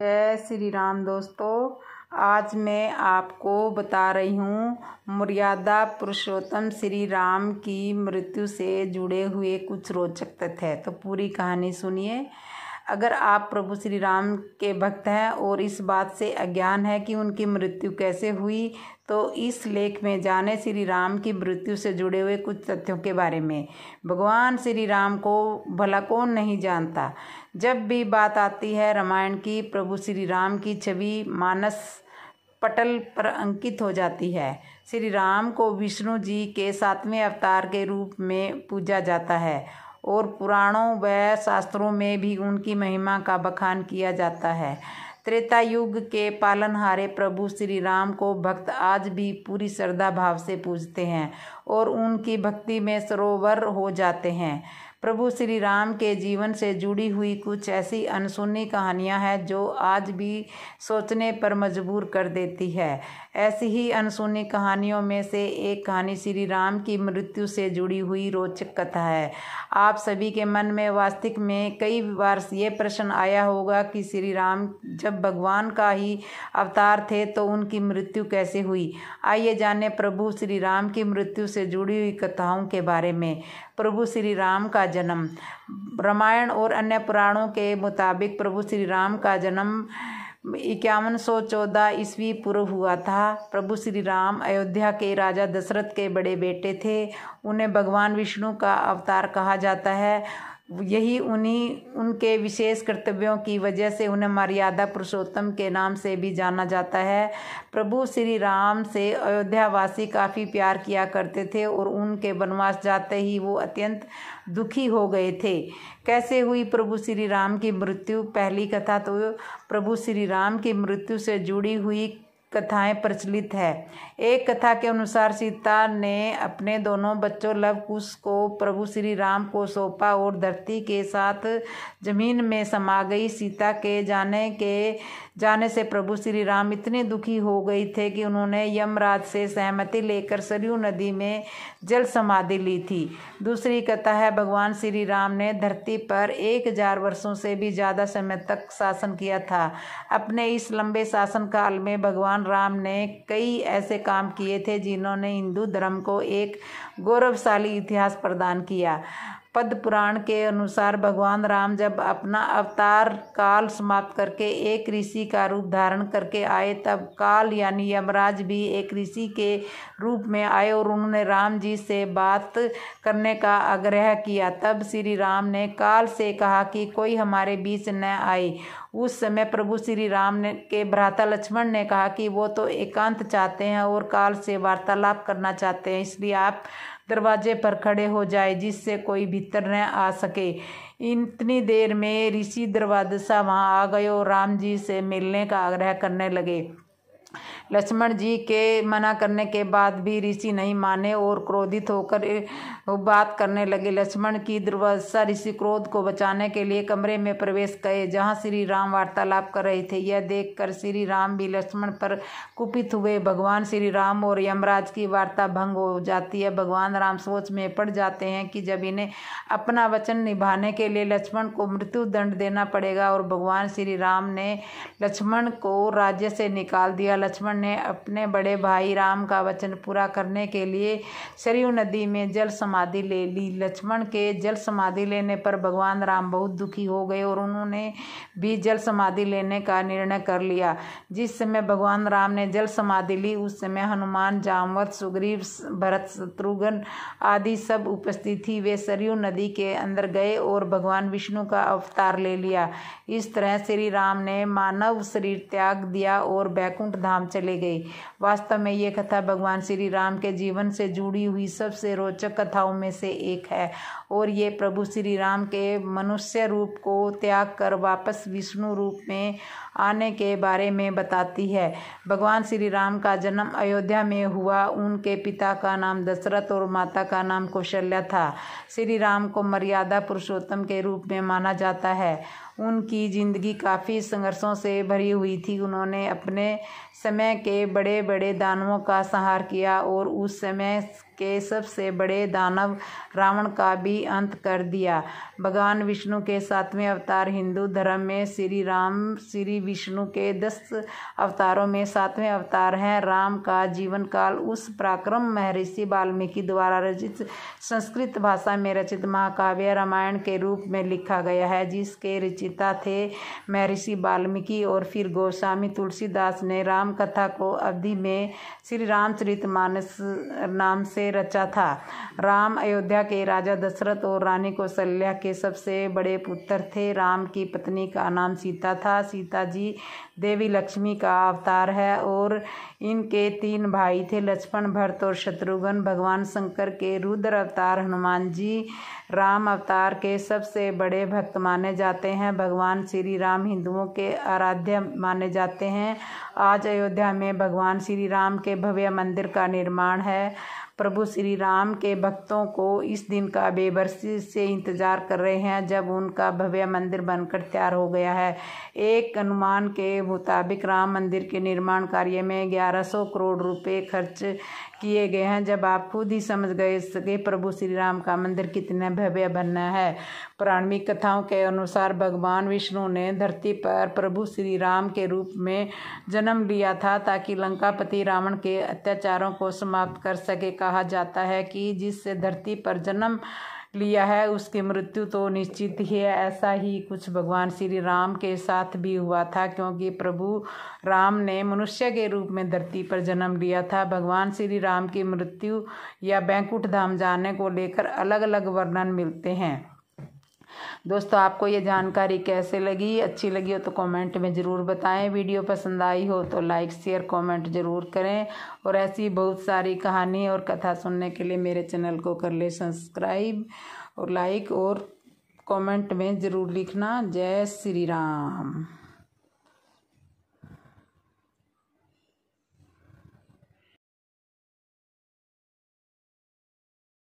जय श्री राम दोस्तों। आज मैं आपको बता रही हूँ मर्यादा पुरुषोत्तम श्री राम की मृत्यु से जुड़े हुए कुछ रोचक तथ्य है। तो पूरी कहानी सुनिए। अगर आप प्रभु श्री राम के भक्त हैं और इस बात से अज्ञान है कि उनकी मृत्यु कैसे हुई, तो इस लेख में जाने श्री राम की मृत्यु से जुड़े हुए कुछ तथ्यों के बारे में। भगवान श्री राम को भला कौन नहीं जानता। जब भी बात आती है रामायण की, प्रभु श्री राम की छवि मानस पटल पर अंकित हो जाती है। श्री राम को विष्णु जी के 7वें अवतार के रूप में पूजा जाता है और पुराणों व शास्त्रों में भी उनकी महिमा का बखान किया जाता है। त्रेता युग के पालनहारे प्रभु श्री राम को भक्त आज भी पूरी श्रद्धा भाव से पूजते हैं और उनकी भक्ति में सरोवर हो जाते हैं। प्रभु श्री राम के जीवन से जुड़ी हुई कुछ ऐसी अनसुनी कहानियां हैं जो आज भी सोचने पर मजबूर कर देती है। ऐसी ही अनसुनी कहानियों में से एक कहानी श्री राम की मृत्यु से जुड़ी हुई रोचक कथा है। आप सभी के मन में वास्तविक में कई बार ये प्रश्न आया होगा कि श्री राम जब भगवान का ही अवतार थे तो उनकी मृत्यु कैसे हुई। आइए जाने प्रभु श्री राम की मृत्यु से जुड़ी हुई कथाओं के बारे में। प्रभु श्री राम का जन्म। रामायण और अन्य पुराणों के मुताबिक प्रभु श्री राम का जन्म 5114 ईस्वी पूर्व हुआ था। प्रभु श्री राम अयोध्या के राजा दशरथ के बड़े बेटे थे। उन्हें भगवान विष्णु का अवतार कहा जाता है। यही उनके विशेष कर्तव्यों की वजह से उन्हें मर्यादा पुरुषोत्तम के नाम से भी जाना जाता है। प्रभु श्री राम से अयोध्यावासी काफ़ी प्यार किया करते थे और उनके वनवास जाते ही वो अत्यंत दुखी हो गए थे। कैसे हुई प्रभु श्री राम की मृत्यु। पहली कथा तो प्रभु श्री राम की मृत्यु से जुड़ी हुई कथाएं प्रचलित है। एक कथा के अनुसार सीता ने अपने दोनों बच्चों लव कुश को प्रभु श्री राम को सौंपा और धरती के साथ जमीन में समा गई। सीता के जाने से प्रभु श्री राम इतने दुखी हो गए थे कि उन्होंने यमराज से सहमति लेकर सरयू नदी में जल समाधि ली थी। दूसरी कथा है भगवान श्री राम ने धरती पर 1000 वर्षों से भी ज़्यादा समय तक शासन किया था। अपने इस लंबे शासन काल में भगवान राम ने कई ऐसे काम किए थे जिन्होंने हिंदू धर्म को एक गौरवशाली इतिहास प्रदान किया। पद्म पुराण के अनुसार भगवान राम जब अपना अवतार काल समाप्त करके एक ऋषि का रूप धारण करके आए, तब काल यानी यमराज भी एक ऋषि के रूप में आए और उन्होंने राम जी से बात करने का आग्रह किया। तब श्री राम ने काल से कहा कि कोई हमारे बीच न आए। उस समय प्रभु श्री राम के भ्राता लक्ष्मण ने कहा कि वो तो एकांत चाहते हैं और काल से वार्तालाप करना चाहते हैं, इसलिए आप दरवाजे पर खड़े हो जाए जिससे कोई भीतर न आ सके। इतनी देर में ऋषि द्वादशा वहाँ आ गए और राम जी से मिलने का आग्रह करने लगे। लक्ष्मण जी के मना करने के बाद भी ऋषि नहीं माने और क्रोधित होकर बात करने लगे। लक्ष्मण की दुर्वासा ऋषि क्रोध को बचाने के लिए कमरे में प्रवेश किए जहां श्री राम वार्तालाप कर रहे थे। यह देखकर श्री राम भी लक्ष्मण पर कुपित हुए। भगवान श्री राम और यमराज की वार्ता भंग हो जाती है। भगवान राम सोच में पड़ जाते हैं कि जब इन्हें अपना वचन निभाने के लिए लक्ष्मण को मृत्यु दंड देना पड़ेगा और भगवान श्री राम ने लक्ष्मण को राज्य से निकाल दिया। लक्ष्मण ने अपने बड़े भाई राम का वचन पूरा करने के लिए सरयू नदी में जल समाधि ले ली। लक्ष्मण के जल समाधि लेने पर भगवान राम बहुत दुखी हो गए और उन्होंने भी जल समाधि लेने का निर्णय कर लिया। जिस समय भगवान राम ने जल समाधि ली उस समय हनुमान, जामवंत, सुग्रीव, भरत, शत्रुघ्न आदि सब उपस्थित थी। वे सरयू नदी के अंदर गए और भगवान विष्णु का अवतार ले लिया। इस तरह श्री राम ने मानव शरीर त्याग दिया और बैकुंठ धाम चले गए। वास्तव में ये कथा भगवान श्री राम के जीवन से जुड़ी हुई सबसे रोचक कथाओं में से एक है और ये प्रभु श्री राम के मनुष्य रूप को त्याग कर वापस विष्णु रूप में आने के बारे में बताती है। भगवान श्री राम का जन्म अयोध्या में हुआ। उनके पिता का नाम दशरथ और माता का नाम कौशल्या था। श्री राम को मर्यादा पुरुषोत्तम के रूप में माना जाता है। उनकी ज़िंदगी काफ़ी संघर्षों से भरी हुई थी। उन्होंने अपने समय के बड़े बड़े दानवों का संहार किया और उस समय के सबसे बड़े दानव रावण का भी अंत कर दिया। भगवान विष्णु के 7वें अवतार हिंदू धर्म में श्री राम श्री विष्णु के 10 अवतारों में 7वें अवतार हैं। राम का जीवन काल उस पराक्रम महर्षि वाल्मीकि द्वारा रचित संस्कृत भाषा में रचित महाकाव्य रामायण के रूप में लिखा गया है, जिसके रचयिता थे महर्षि वाल्मीकि और फिर गोस्वामी तुलसीदास ने राम कथा को अवधि में श्री रामचरितमानस नाम से रचा था। राम अयोध्या के राजा दशरथ और रानी कौशल्या के सबसे बड़े पुत्र थे। राम की पत्नी का नाम सीता था। सीता जी देवी लक्ष्मी का अवतार है और इनके 3 भाई थे, लक्ष्मण, भरत और शत्रुघ्न। भगवान शंकर के रुद्र अवतार हनुमान जी राम अवतार के सबसे बड़े भक्त माने जाते हैं। भगवान श्री राम हिंदुओं के आराध्य माने जाते हैं। आज अयोध्या में भगवान श्री राम के भव्य मंदिर का निर्माण है। प्रभु श्री राम के भक्तों को इस दिन का बेबसी से इंतजार कर रहे हैं, जब उनका भव्य मंदिर बनकर तैयार हो गया है। एक अनुमान के मुताबिक राम मंदिर के निर्माण कार्य में 1100 करोड़ रुपए खर्च किए गए हैं। जब आप खुद ही समझ गए सके प्रभु श्री राम का मंदिर कितना भव्य बनना है। पौराणिक कथाओं के अनुसार भगवान विष्णु ने धरती पर प्रभु श्री राम के रूप में जन्म लिया था, ताकि लंकापति रावण के अत्याचारों को समाप्त कर सके। कहा जाता है कि जिससे धरती पर जन्म लिया है उसकी मृत्यु तो निश्चित ही है। ऐसा ही कुछ भगवान श्री राम के साथ भी हुआ था, क्योंकि प्रभु राम ने मनुष्य के रूप में धरती पर जन्म लिया था। भगवान श्री राम की मृत्यु या बैकुंठ धाम जाने को लेकर अलग अलग वर्णन मिलते हैं। दोस्तों, आपको ये जानकारी कैसे लगी? अच्छी लगी हो तो कमेंट में ज़रूर बताएं। वीडियो पसंद आई हो तो लाइक शेयर कमेंट ज़रूर करें। और ऐसी बहुत सारी कहानी और कथा सुनने के लिए मेरे चैनल को कर ले सब्सक्राइब और लाइक और कमेंट में ज़रूर लिखना। जय श्री राम।